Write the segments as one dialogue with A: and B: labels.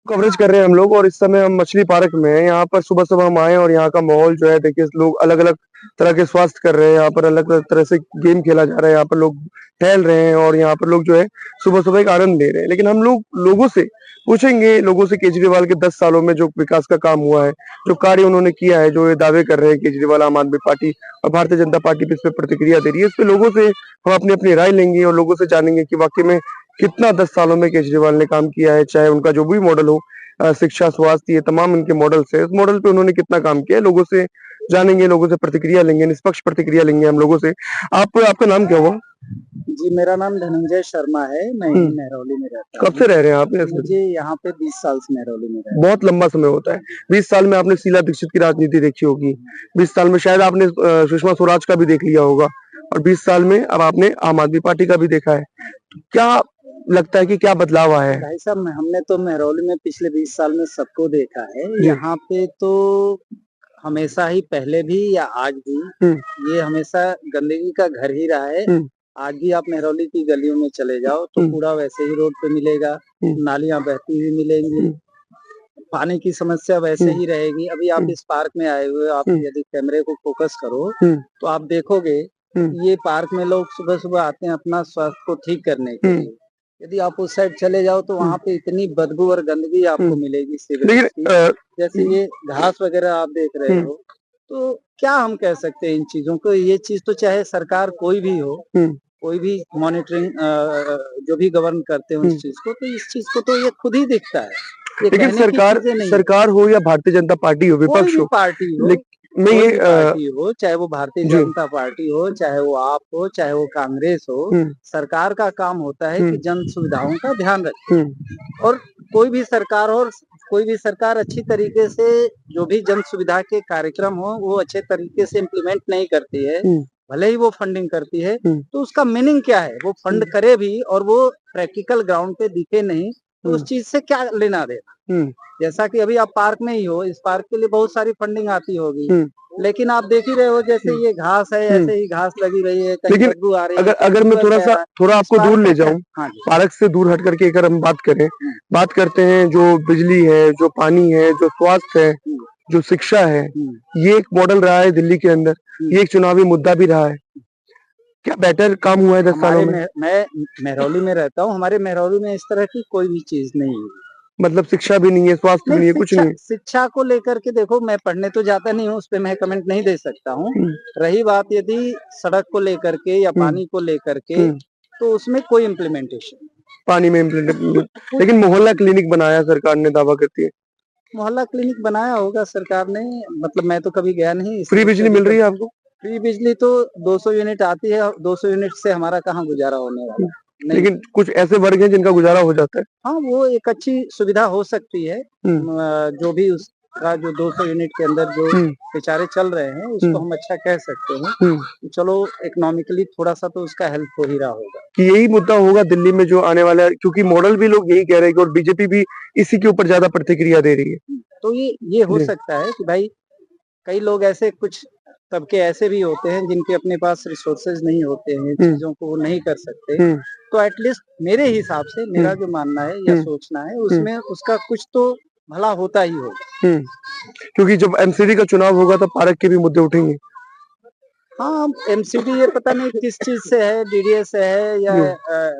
A: Coverage कर रहे हैं हम लोग और इस समय हम मछली पार्क में हैं। यहाँ पर सुबह-सुबह हम आए और यहाँ का माहौल जो है देखिए लोग अलग-अलग तरह के स्वास्थ्य कर रहे हैं। यहाँ पर अलग-अलग तरह से गेम खेला जा रहा है। यहाँ पर लोग टहल रहे हैं और यहाँ पर लोग जो है सुबह-सुबह एक आनंद ले रहे हैं। लेकिन हम लोग लोगों से पूछेंगे, लोगों से केजरीवाल के 10 सालों में जो विकास का काम हुआ है, जो कार्य उन्होंने किया है, जो ये दावे कर रहे हैं केजरीवाल, आम आदमी पार्टी और भारतीय जनता पार्टी भी इस पे प्रतिक्रिया दे रही है। इस पे लोगों से हम अपनी-अपनी राय लेंगे और लोगों से जानेंगे कि वाक़ई में कितना 10 सालों में केजरीवाल ने काम किया है, चाहे उनका जो भी मॉडल हो शिक्षा, स्वास्थ्य ये तमाम इनके मॉडल्स हैं। इस मॉडल पे उन्होंने कितना काम किया है, लोगों से जानेंगे, लोगों से प्रतिक्रिया लेंगे, निष्पक्ष प्रतिक्रिया लेंगे हम लोगों से। आपका नाम क्या हुआ?
B: जी, मेरा नाम धनंजय शर्मा है, मैं
A: हुँ।
B: यहीं मेहरौली में रहता
A: कब
B: हूँ।
A: से रह रहे हैं आप यहाँ
B: मुझे यहाँ पे 20 साल से मेहरौली में रहता
A: बहुत लंबा समय होता है। 20 साल में आपने शीला दीक्षित की राजनीति देखी होगी। 20 साल में शायद आपने सुषमा स्वराज का भी देख लिया होगा और 20 साल में अब आपने आम आदमी पार्टी का भी देखा है। तो क्या लगता है कि क्या बदलाव आया है?
B: भाई साहब हमने तो मेहरौली में पिछले 20 साल में सबको देखा है।
A: जी।
B: यहाँ पे तो हमेशा ही पहले भी या आज भी
A: हुँ,
B: ये हमेशा गंदगी का घर ही रहा है।
A: हुँ,
B: आज भी आप मेहरौली की गलियों में चले जाओ तो
A: हुँ,
B: कूड़ा वैसे ही रोड पे मिलेगा,
A: हुँ,
B: नालियाँ बहती हुई मिलेंगी,
A: हुँ,
B: पानी की समस्या वैसे
A: हुँ,
B: ही रहेगी। अभी आप
A: हुँ,
B: इस पार्क में आए हुए हो, आप
A: हुँ,
B: यदि कैमरे को फोकस करो
A: हुँ,
B: तो आप देखोगे
A: हुँ,
B: ये पार्क में लोग सुबह-सुबह आते हैं अपना स्वास्थ्य को ठीक करने के
A: हुँ,
B: लिए। यदि आप उस साइड चले जाओ तो
A: हुँ,
B: वहाँ पे इतनी बदबू और गंदगी
A: हुँ।
B: आपको मिलेगी
A: लेकिन
B: सीवरेज की। जैसे ये घास वगैरह आप देख रहे
A: हुँ,
B: हो, तो क्या हम कह सकते हैं इन चीज़ों को? ये चीज़ तो चाहे सरकार कोई भी हो,
A: हुँ,
B: कोई भी मॉनिटरिंग जो भी गवर्न करते हो
A: हुँ।
B: इस चीज़ को, तो इस चीज़ को तो ये खुद ही दिखता है। ये
A: लेकिन
B: कहने की
A: सरकार
B: चीज़ें नहीं है।
A: सरकार हो या भारतीय जनता पार्टी हो,
B: कोई
A: विपक्ष
B: भी
A: हो,
B: पार्टी हो
A: लेक मैं
B: कोई
A: ये
B: भी पार्टी हो, चाहे वो भारतीय
A: जी।
B: जनता पार्टी हो, चाहे वो आप हो, चाहे वो कांग्रेस हो,
A: हुँ,
B: सरकार का काम होता है
A: हुँ,
B: कि जन सुविधाओं का ध्यान रखे
A: हुँ,
B: और कोई भी सरकार हो कोई भी सरकार अच्छी तरीके से जो भी जन सुविधा के कार्यक्रम हो, वो अच्छे तरीके से इम्प्लीमेंट नहीं करती है,
A: हुँ,
B: भले ही वो फंडिंग करती है,
A: हुँ,
B: तो उसका मीनिंग क्या है? वो
A: हुँ,
B: फंड करे भी और वो प्रैक्टिकल ग्राउंड पे दिखे नहीं, तो
A: हुँ,
B: उस चीज़ से क्या लेना-देना?
A: हुँ,
B: जैसा कि अभी आप पार्क में ही हो, इस पार्क के लिए बहुत सारी फंडिंग आती होगी।
A: हुँ,
B: लेकिन आप देख ही रहे हो जैसे
A: हुँ,
B: ये घास है,
A: हुँ।
B: ऐसे ही घास लगी रही है, कहीं
A: लेकिन
B: बदबू आ रही है,
A: अगर
B: कहीं
A: अगर मैं
B: ट्यूबवेल बह
A: थोड़ा-सा
B: रहा है।
A: थोड़ा
B: इस
A: आपको दूर
B: पार्क का
A: ले
B: क्या
A: जाऊँ,
B: हाँ जी।
A: पार्क से दूर हट करके अगर हम बात करें,
B: हुँ,
A: बात करते हैं जो बिजली है, जो पानी है, जो स्वास्थ्य है,
B: हुँ,
A: जो शिक्षा है,
B: हुँ,
A: ये एक मॉडल रहा है दिल्ली के अंदर,
B: हुँ।
A: ये एक चुनावी मुद्दा भी रहा है। क्या बेटर काम हुआ है 10 सालों
B: हमारे
A: में?
B: में मैं मेहरौली में रहता हूँ, हमारे मेहरौली में इस तरह की कोई भी चीज़ नहीं है।
A: मतलब शिक्षा भी नहीं है, स्वास्थ्य भी
B: नहीं
A: नहीं है, कुछ
B: शिक्षा
A: नहीं है।
B: शिक्षा को लेकर के देखो मैं पढ़ने तो जाता नहीं हूँ, उसपे मैं कमेंट नहीं दे सकता हूँ।
A: हुँ,
B: रही बात यदि सड़क को लेकर के या
A: हुँ,
B: पानी को लेकर के,
A: हुँ।
B: तो उसमें कोई इम्प्लीमेंटेशन नहीं।
A: पानी में
B: कुछ
A: लेकिन मोहल्ला क्लिनिक बनाया सरकार ने दावा करती है।
B: मोहल्ला क्लिनिक बनाया होगा सरकार ने मतलब मैं तो कभी गया नहीं इस
A: फ्री
B: चीज़ से
A: बिजली
B: अभी
A: मिल रही
B: तक।
A: है आपको?
B: फ्री बिजली तो 200 यूनिट आती है, 200 यूनिट से हमारा कहाँ गुज़ारा होने वाला
A: हुँ।
B: है? नहीं।
A: लेकिन कुछ ऐसे वर्ग हैं जिनका गुज़ारा हो जाता है।
B: हाँ, वो एक अच्छी सुविधा हो सकती है।
A: हुँ,
B: जो भी उसका जो 200 यूनिट के अंदर जो
A: हुँ,
B: बेचारे चल रहे हैं, उसको
A: हुँ,
B: हम अच्छा कह सकते हैं।
A: हुँ।
B: चलो इकोनॉमिकली थोड़ा-सा तो उसका हेल्प हो ही रहा होगा।
A: कि यही मुद्दा होगा दिल्ली में जो आने वाला है क्योंकि मॉडल भी लोग यही कह रहे हैं कि और बीजेपी भी इसी के ऊपर ज़्यादा प्रतिक्रिया दे रही है।
B: तो ये हो
A: जी।
B: सकता है कि भाई कई लोग ऐसे कुछ तबके ऐसे भी होते हैं जिनके अपने पास रिसोर्सेज नहीं होते हैं,
A: हुँ,
B: चीज़ों को वो नहीं कर सकते।
A: हुँ,
B: तो एट लीस्ट मेरे हिसाब से
A: हुँ,
B: मेरा जो मानना है या
A: हुँ,
B: सोचना है
A: हुँ,
B: उसमें उसका कुछ तो भला होता ही होगा।
A: हुँ। क्योंकि जब एमसीडी का चुनाव होगा तब पार्क के भी मुद्दे उठेंगे।
B: हाँ, एमसीडी ये पता नहीं किस चीज़ से है, डीडीए से है या
A: हुँ,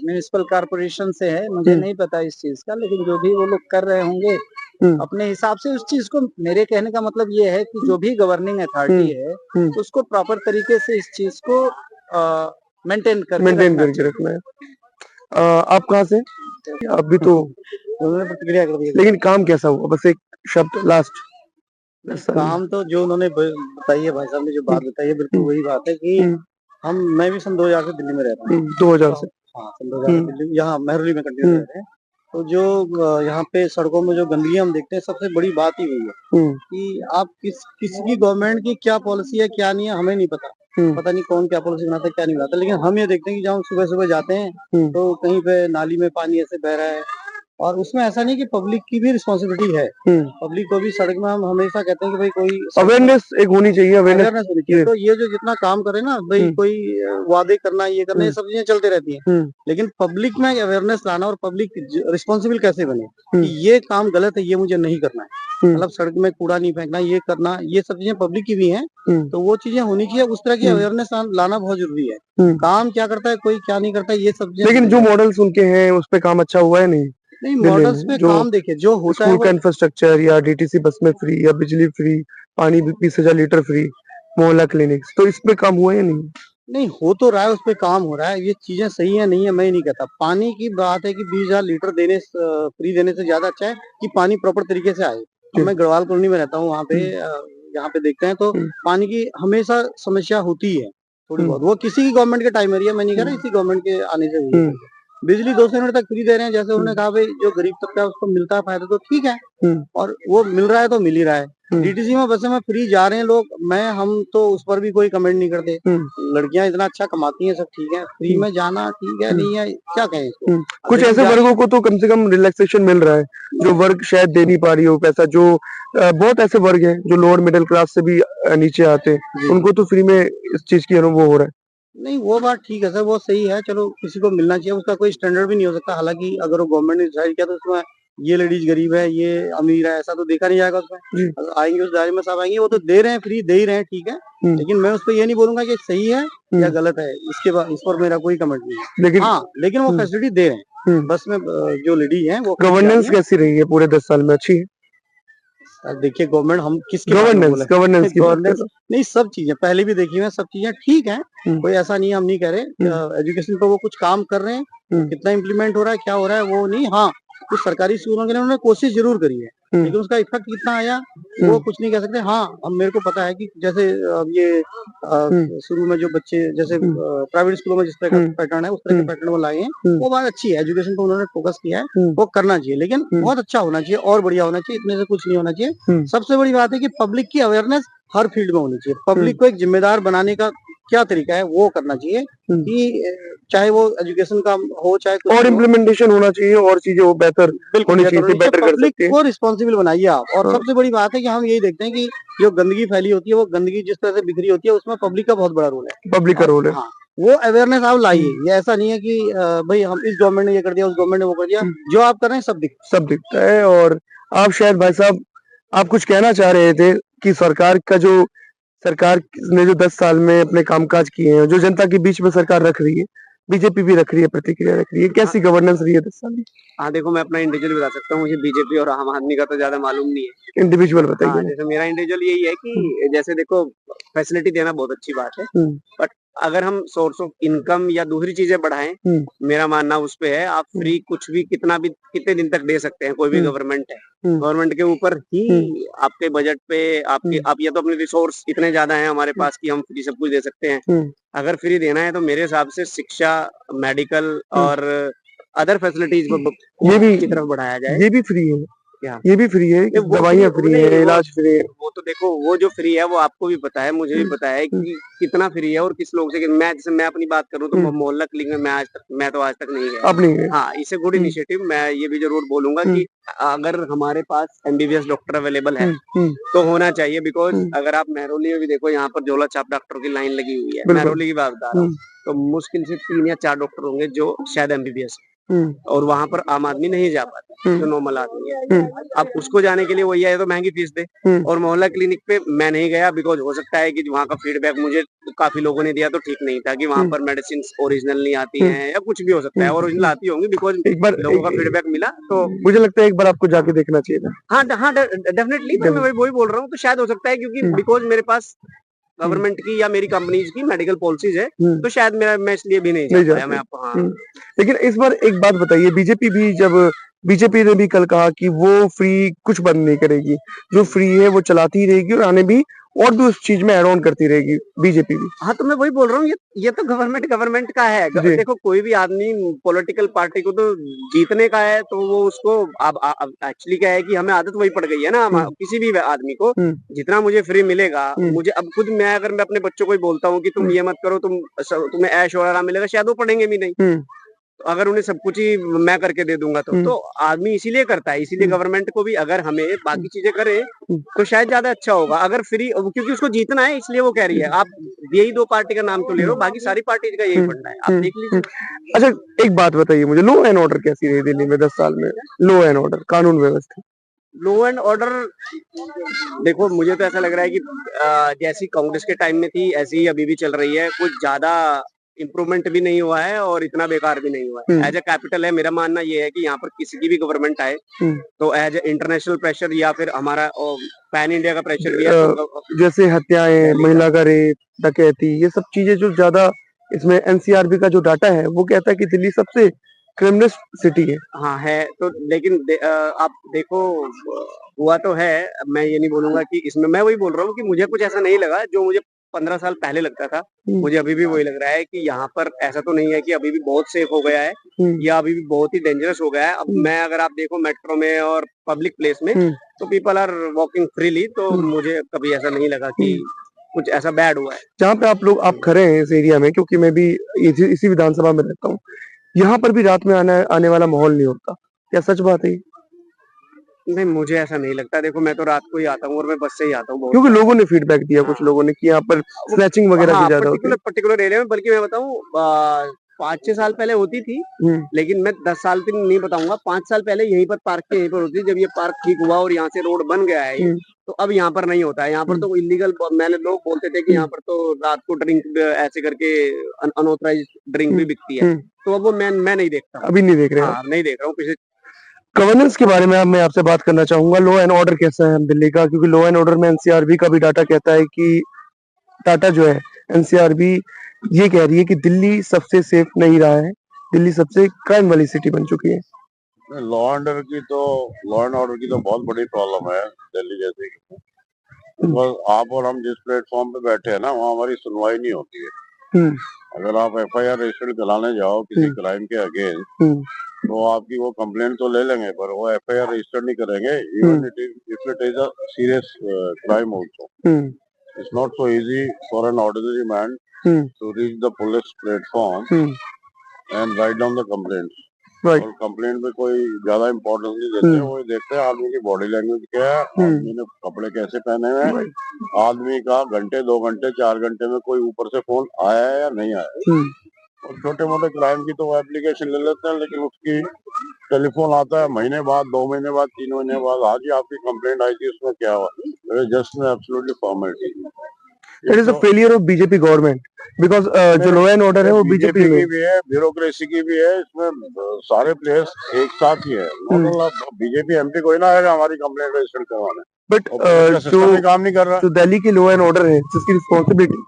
B: म्युनिसिपल कॉर्पोरेशन से है, मुझे
A: हुँ,
B: नहीं पता इस चीज़ का लेकिन जो भी वो लोग कर रहे होंगे,
A: हुँ,
B: अपने हिसाब से उस चीज़ को मेरे कहने का मतलब ये है कि जो भी गवर्निंग
A: हुँ,
B: अथॉरिटी है,
A: हुँ।
B: उसको प्रॉपर तरीके से इस चीज़ को मेंटेन करके
A: मेंटेन
B: रखना
A: करके
B: चाहिए।
A: रखना है। आप कहाँ से? आप भी तो
B: उन्होंने प्रतिक्रिया कर दी है।
A: लेकिन काम कैसा हुआ? बस एक शब्द लास्ट
B: नहीं,
A: 10 साल में।
B: काम तो जो उन्होंने बताई है भाई साहब ने जो
A: हुँ,
B: बात बताई है बिल्कुल
A: हुँ,
B: वही बात है कि
A: हुँ,
B: हम मैं भी सन 2000 से दिल्ली में रहता हूँ।
A: 2000
B: तो
A: से।
B: हाँ, सन 2000 से
A: हुँ,
B: दिल्ली यहाँ मेहरौली में कंटिन्यू रह
A: हुँ,
B: रहे हैं। तो जो यहाँ पे सड़कों में जो गंदगी हम देखते हैं सबसे बड़ी बात ही वही है
A: हुँ,
B: कि आप किसी गवर्नमेंट की क्या पॉलिसी है क्या नहीं है हमें नहीं पता।
A: हुँ,
B: पता नहीं कौन क्या पॉलिसी बनाता है क्या नहीं बनाता लेकिन हम ये देखते हैं कि जब हम सुबह-सुबह जाते हैं
A: हुँ,
B: तो कहीं पे नाली में पानी ऐसे बह रहा है और उसमें ऐसा नहीं कि पब्लिक की भी रिस्पॉन्सिबिलिटी है। पब्लिक को भी सड़क में हम हमेशा कहते हैं कि भाई कोई
A: अवेयरनेस एक होनी चाहिए, अवेयरनेस
B: अवेयरनेस होनी चाहिए। तो ये जो जितना काम करे ना भाई, कोई वादे करना, ये करना, ये सब चीजें चलते रहती हैं। लेकिन पब्लिक में अवेयरनेस लाना और पब्लिक रिस्पॉन्सिबल कैसे बने कि ये काम गलत है, ये मुझे नहीं करना है। मतलब सड़क में कूड़ा नहीं फेंकना, ये करना, ये सब चीजें पब्लिक की भी हैं। तो वो चीजें होनी चाहिए। उस तरह की अवेयरनेस लाना बहुत जरूरी है। काम क्या करता है, कोई क्या नहीं करता है, ये सब चीजें।
A: लेकिन जो मॉडल्स उनके हैं उस पे काम अच्छा हुआ है नहीं
B: नहीं,
A: दिल्ली
B: मॉडल्स
A: में?
B: पे
A: जो
B: काम देखिए जो होता है
A: स्कूल का
B: वो
A: इंफ्रास्ट्रक्चर या डीटीसी बस में फ्री या बिजली फ्री, पानी भी 20,000 लीटर फ्री, मोहल्ला क्लिनिक्स, तो इस पे काम हुआ है या नहीं?
B: नहीं हो तो रहा है, उस पे काम हो रहा है। ये चीजें सही है नहीं है मैं नहीं कहता। पानी की बात है कि 20,000 लीटर देने फ्री देने से ज्यादा अच्छा है कि पानी प्रॉपर तरीके से आए। अब मैं गढ़वाल कॉलोनी में रहता हूँ, वहाँ पे यहाँ पे देखते हैं तो पानी की हमेशा समस्या होती है थोड़ी बहुत। वो किसी की गवर्नमेंट के टाइम है, मैं नहीं कह रहा इसी गवर्नमेंट के आने से हुई है। बिजली 200 यूनिट तक फ्री दे रहे हैं। जैसे उन्होंने कहा भाई जो गरीब तबका है उसको मिलता है फायदा, तो ठीक है। और वो मिल रहा है तो मिल ही रहा है। डीटीसी में बसें में फ्री जा रहे हैं लोग, हम तो उस पर भी कोई कमेंट नहीं करते। लड़कियां इतना अच्छा कमाती हैं, सब ठीक है। फ्री में जाना ठीक है, नहीं है क्या कहें इसको।
A: कुछ ऐसे वर्गों को तो कम से कम रिलैक्सेशन मिल रहा है, जो वर्ग शायद दे नहीं पा रही हो पैसा। जो बहुत ऐसे वर्ग हैं जो लोअर मिडिल क्लास से भी नीचे आते हैं, उनको तो फ्री में इस चीज की अनुभव हो रहा है।
B: नहीं वो बात ठीक है सर, वो सही है। चलो किसी को मिलना चाहिए, उसका कोई स्टैंडर्ड भी नहीं हो सकता। हालांकि अगर वो गवर्नमेंट ने डिसाइड किया तो उसमें ये लेडीज गरीब है, ये अमीर है, ऐसा तो देखा नहीं जाएगा उसमें। अगर आएंगे उस दायरे में सब आएंगे, वो तो दे रहे हैं, फ्री दे ही रहे हैं, ठीक है। लेकिन मैं उस पर ये नहीं बोलूंगा कि सही है या गलत है। इसके बाद इस पर मेरा कोई कमेंट नहीं है।
A: लेकिन
B: लेकिन वो फैसिलिटी दे रहे हैं। बस में जो लेडी है वो
A: गवर्नेंस कैसी रही है पूरे 10 साल में? अच्छी है?
B: देखिए गवर्नमेंट हम किसके बारे में बोले?
A: गवर्नेंस की बात कर रहा हूं।
B: नहीं, सब चीजें पहले भी देखी हुई, सब चीजें ठीक है। कोई ऐसा नहीं है, हम नहीं कह रहे। एजुकेशन पर वो कुछ काम कर रहे हैं, कितना इम्प्लीमेंट हो रहा है, क्या हो रहा है वो नहीं। हाँ, कुछ सरकारी स्कूलों के लिए उन्होंने कोशिश जरूर करी है, लेकिन उसका इफेक्ट कितना आया वो कुछ नहीं कह सकते। हाँ, अब मेरे को पता है कि जैसे अब ये शुरू में जो बच्चे जैसे प्राइवेट स्कूलों में जिस तरह का पैटर्न है उस तरह के पैटर्न वो लाए हैं, वो बात अच्छी है। एजुकेशन पर उन्होंने फोकस किया है, वो करना चाहिए, लेकिन बहुत अच्छा होना चाहिए और बढ़िया होना चाहिए। इतने से कुछ नहीं होना चाहिए। सबसे बड़ी बात है कि पब्लिक की अवेयरनेस हर फील्ड में होनी चाहिए। पब्लिक को एक जिम्मेदार बनाने का क्या तरीका है वो करना चाहिए कि चाहे वो एजुकेशन का हो चाहे कुछ
A: और इम्प्लीमेंटेशन होना चाहिए और चीजें वो बेहतर होनी चाहिए, बेटर कर सकते हैं।
B: को रिस्पॉन्सिबल बनाइए आप। और सबसे बड़ी बात है कि हम यही देखते हैं कि जो गंदगी फैली होती है, वो गंदगी जिस तरह से बिखरी होती है, उसमें पब्लिक का बहुत बड़ा रोल है।
A: पब्लिक का रोल है।
B: हाँ, वो अवेयरनेस आप लाइए। ये ऐसा नहीं है कि भाई हम इस गवर्नमेंट ने ये कर दिया, उस गवर्नमेंट ने वो कर दिया। जो आप कर रहे हैं सब
A: दिखता है। और आप शायद भाई साहब आप कुछ कहना चाह रहे थे कि सरकार ने जो 10 साल में अपने कामकाज किए हैं, जो जनता के बीच में सरकार रख रही है, बीजेपी भी रख रही है, प्रतिक्रिया रख रही है, कैसी गवर्नेंस रही है 10 साल में?
C: हाँ देखो, मैं अपना इंडिविजुअल बता सकता हूँ। मुझे बीजेपी और आम आदमी का तो ज्यादा मालूम नहीं है।
A: इंडिविजुअल बताइए।
C: जैसे मेरा इंडिविजुअल यही है कि जैसे देखो, फैसिलिटी देना बहुत अच्छी बात है, बट अगर हम सोर्स ऑफ इनकम या दूसरी चीजें बढ़ाएं, मेरा मानना उस पे है। आप फ्री कुछ भी कितने दिन तक दे सकते हैं? कोई भी गवर्नमेंट है, गवर्नमेंट के ऊपर ही आपके बजट पे आप या तो अपने रिसोर्स इतने ज्यादा हैं हमारे पास कि हम फ्री सब कुछ दे सकते हैं। अगर फ्री देना है तो मेरे हिसाब से शिक्षा, मेडिकल और अदर फैसिलिटीज
A: ये भी
C: की तरफ बढ़ाया जाए।
A: ये भी फ्री है
C: क्या?
A: ये भी फ्री है, दवाइयाँ फ्री है, इलाज फ्री है।
C: वो तो देखो, वो जो फ्री है वो आपको भी पता है, मुझे भी पता है कि कितना फ्री है और किस लोग से। मैं अपनी बात करूं तो मोहल्ला क्लिनिक में मैं तो आज तक नहीं गया।
A: आप नहीं गए?
C: हाँ, इसे गुड इनिशिएटिव। मैं ये भी जरूर बोलूंगा कि अगर हमारे पास एमबीबीएस डॉक्टर अवेलेबल है तो होना चाहिए। बिकॉज अगर आप महरौली में भी देखो, यहाँ पर झोला छाप डॉक्टर की लाइन लगी हुई है। महरौली की बात बता रहा हूँ, तो मुश्किल से 3 या 4 डॉक्टर होंगे जो शायद एमबीबीएस, और वहां पर आम आदमी नहीं जा पाता, जो नॉर्मल आदमी है। अब उसको जाने के लिए वही है तो महंगी फीस दे। और मोहल्ला क्लिनिक पे मैं नहीं गया, बिकॉज हो सकता है कि वहाँ का फीडबैक मुझे काफी लोगों ने दिया तो ठीक नहीं था, कि वहाँ पर मेडिसिन ओरिजिनल नहीं आती हैं या कुछ भी हो सकता है। ओरिजिनल आती होंगी, बिकॉज लोगों का फीडबैक मिला। तो
A: मुझे लगता है एक बार आपको जाके देखना चाहिए था।
C: हाँ डेफिनेटली, मैं वही बोल रहा हूँ। तो शायद हो सकता है क्योंकि बिकॉज मेरे पास गवर्नमेंट की या मेरी कंपनीज की मेडिकल पॉलिसीज है, तो शायद मैं इसलिए भी नहीं जा पाया। मैं आपको
A: लेकिन इस बार एक बात बताइए, बीजेपी ने भी कल कहा कि वो फ्री कुछ बंद नहीं करेगी, जो फ्री है वो चलाती ही रहेगी और आने भी और भी उस चीज में एड ऑन करती रहेगी बीजेपी भी।
C: हाँ, तो मैं वही बोल रहा हूँ, ये तो गवर्नमेंट का है। देखो, कोई भी आदमी पॉलिटिकल पार्टी को तो जीतने का है, तो वो उसको अब एक्चुअली क्या है कि हमें आदत वही पड़ गई है ना। किसी भी आदमी को जितना मुझे फ्री मिलेगा, मुझे अब खुद अगर मैं अपने बच्चों को ही बोलता हूँ कि तुम ये मत करो, तुम्हें ऐश और आराम मिलेगा, शायद वो पढ़ेंगे भी नहीं। तो अगर उन्हें सब कुछ ही मैं करके दे दूंगा तो आदमी इसीलिए करता है, इसीलिए गवर्नमेंट को भी अगर हमें बाकी चीजें करे तो शायद ज्यादा अच्छा होगा। अगर फ्री, क्योंकि उसको जीतना है इसलिए वो कह रही है। आप यही 2 पार्टी का नाम तो ले रहे हो, बाकी सारी पार्टी का यही फंडा है, आप देख लीजिए।
A: अच्छा, एक बात बताइए मुझे, लो एंड ऑर्डर कैसी रही दिल्ली में 10 साल में? लो एंड ऑर्डर, कानून व्यवस्था।
C: लो एंड ऑर्डर, देखो मुझे तो ऐसा लग रहा है कि जैसी कांग्रेस के टाइम में थी ऐसी ही अभी भी चल रही है। कुछ ज्यादा इम्प्रूवमेंट भी नहीं हुआ है और इतना बेकार भी नहीं हुआ है। एज ए कैपिटल है, मेरा मानना ये है कि यहाँ पर किसी की भी गवर्नमेंट आए तो एज ए इंटरनेशनल प्रेशर या फिर हमारा पैन इंडिया का प्रेशर भी है।
A: जैसे हत्याएं, महिला का रेप, डकैती, ये सब चीजें जो ज्यादा, इसमें एनसीआरबी का जो डाटा है वो कहता है कि दिल्ली सबसे क्रिमिनल सिटी है।
C: हाँ है तो, लेकिन आप देखो हुआ तो है। मैं ये नहीं बोलूंगा कि इसमें, मैं वही बोल रहा हूँ कि मुझे कुछ ऐसा नहीं लगा जो मुझे 15 साल पहले लगता था। मुझे अभी भी वही लग रहा है कि यहाँ पर ऐसा तो नहीं है कि अभी भी बहुत सेफ हो गया है या अभी भी बहुत ही डेंजरस हो गया है। अब मैं, अगर आप देखो मेट्रो में और पब्लिक प्लेस में, तो पीपल आर वॉकिंग फ्रीली, तो मुझे कभी ऐसा नहीं लगा कि कुछ ऐसा बैड हुआ है।
A: जहाँ पे आप खड़े हैं इस एरिया में, क्योंकि मैं भी इसी विधानसभा में रहता हूँ, यहाँ पर भी रात में आने वाला माहौल नहीं होता, क्या सच बात है?
C: नहीं, मुझे ऐसा नहीं लगता। देखो मैं तो रात को ही आता हूँ और मैं बस से ही आता हूँ।
A: क्योंकि लोगों ने फीडबैक दिया, कुछ लोगों ने, कि यहाँ पर स्नैचिंग वगैरह भी ज्यादा होती है
C: पर्टिकुलर एरिया में। बल्कि मैं बताऊँ, 5-6 साल पहले होती थी, लेकिन मैं 10 साल तक नहीं बताऊंगा, 5 साल पहले यहीं पर पार्क के यहीं पर होती थी। जब ये पार्क ठीक हुआ और यहाँ से रोड बन गया है तो अब यहाँ पर नहीं होता है। यहाँ पर तो इलीगल, मैंने लोग बोलते थे कि यहाँ पर तो रात को ड्रिंक ऐसे करके अनऑथराइज ड्रिंक भी बिकती है, तो अब वो मैं नहीं देखता।
A: अभी नहीं देख रहे?
C: हाँ, नहीं देख रहा हूँ। पिछले
A: गवर्नेंस के बारे में अब मैं आपसे बात करना चाहूंगा। लो एंड ऑर्डर कैसा है दिल्ली का? क्योंकि लो एंड ऑर्डर में एनसीआरबी का भी डाटा कहता है कि, डाटा जो है एनसीआरबी ये कह रही है कि दिल्ली सबसे सेफ नहीं रहा है, दिल्ली सबसे क्राइम वाली सिटी बन चुकी है।
D: लॉ एंड ऑर्डर की तो बहुत बड़ी प्रॉब्लम है दिल्ली जैसे। आप और हम जिस प्लेटफॉर्म पे बैठे हैं ना, वहाँ हमारी सुनवाई नहीं होती है। अगर आप एफआईआर रजिस्टर कराने जाओ किसी क्राइम के अगेंस्ट, तो आपकी वो कंप्लेंट तो ले लेंगे पर वो एफआईआर रजिस्टर नहीं करेंगे। Even if it is a serious crime also, it's not so easy for an ordinary man to reach the police platform and write down the complaints. और कंप्लेंट में कोई ज्यादा इम्पोर्टेंस नहीं देते, वो देखते हैं आदमी की बॉडी लैंग्वेज क्या है, आदमी ने कपड़े कैसे पहने हैं, आदमी का घंटे 2 घंटे 4 घंटे में कोई ऊपर से फोन आया है या नहीं आया। और छोटे मोटे क्राइम की तो वो एप्लीकेशन ले लेते हैं, लेकिन उसकी टेलीफोन आता है महीने बाद, 2 महीने बाद, 3 महीने बाद, आज ही आपकी कंप्लेंट आई थी, उसमें क्या हुआ? Just absolutely formality.
A: It is a failure of BJP government, because जो लॉ एंड ऑर्डर है वो बीजेपी
D: की भी है, ब्यूरोक्रेसी की भी है, इसमें सारे प्लेयर्स एक साथ ही है। बीजेपी एमपी कोई ना आएगा हमारी कंप्लेंट रजिस्टर करवाने,
A: बट
D: जो काम नहीं कर रहा।
A: जो दिल्ली की लॉ एंड ऑर्डर है जिसकी रिस्पॉन्सिबिलिटी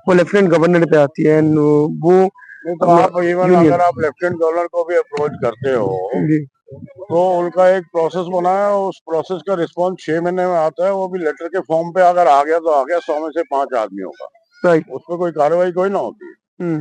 A: वो लेफ्टिनेंट गवर्नर पे आती है, वो
D: तो आप इवन अगर आप लेफ्टिनेंट गवर्नर को भी अप्रोच करते हो तो उनका एक प्रोसेस बना है, उस प्रोसेस का रिस्पॉन्स 6 महीने में आता है। वो भी लेटर के फॉर्म पे अगर आ गया तो आ गया, 100 में से 5 आदमियों का, उस पर कोई कार्रवाई कोई ना होती है।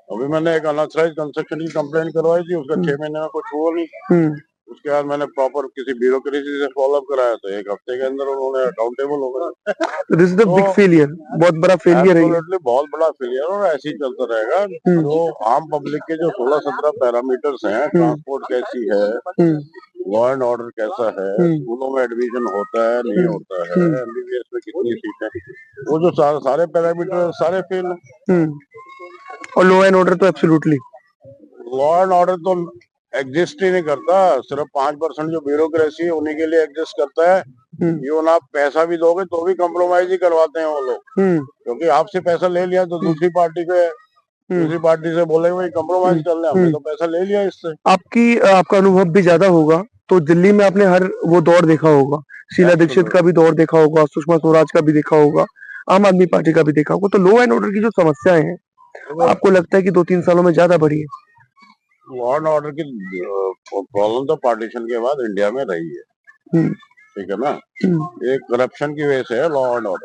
D: अभी मैंने एक अनऑथराइज्ड कंस्ट्रक्शन की कंप्लेंट करवाई थी, उसका 6 महीने में कुछ हुआ नहीं। उसके बाद मैंने प्रॉपर किसी ब्यूरोक्रेसी से फॉलो अप कराया तो 1 हफ्ते के अंदर उन्होंने अकाउंटेबल हो गया।
A: This is the big failure, बहुत बड़ा फेलियर है,
D: बहुत बड़ा फेलियर, और ऐसे ही चलता रहेगा। तो आम पब्लिक के जो 16-17 पैरामीटर्स हैं, ट्रांसपोर्ट कैसी है, लॉ एंड ऑर्डर कैसा है, स्कूलों में एडमिशन होता है नहीं होता है, एमबीबीएस में कितनी सीटें, वो जो सारे पैरामीटर सारे फेल हैं।
A: और लॉ एंड ऑर्डर तो एब्सोल्युटली,
D: लॉ एंड ऑर्डर तो एग्जिस्ट ही नहीं करता। सिर्फ 5% जो ब्यूरोक्रेसी है उन्हीं के लिए एग्जिस्ट करता है। इवन आप पैसा भी दोगे तो भी कॉम्प्रोमाइज ही करवाते हैं वो लोग, क्योंकि आपसे पैसा ले लिया तो दूसरी पार्टी से बोलेंगे भाई कॉम्प्रोमाइज कर ले, हमने तो पैसा ले लिया इससे।
A: आपका अनुभव भी ज्यादा होगा, तो दिल्ली में आपने हर वो दौर देखा होगा, शीला दीक्षित का भी दौर देखा होगा, सुषमा स्वराज का भी देखा होगा, आम आदमी पार्टी का भी देखा होगा। तो लॉ एंड ऑर्डर की जो समस्याएं हैं, आपको लगता है कि 2-3 सालों में ज्यादा बढ़ी है?
D: लॉ एंड ऑर्डर की प्रॉब्लम तो पार्टीशन के बाद इंडिया में रही है, ठीक है ना। एक करप्शन की वजह से है लॉ एंड ऑर्डर।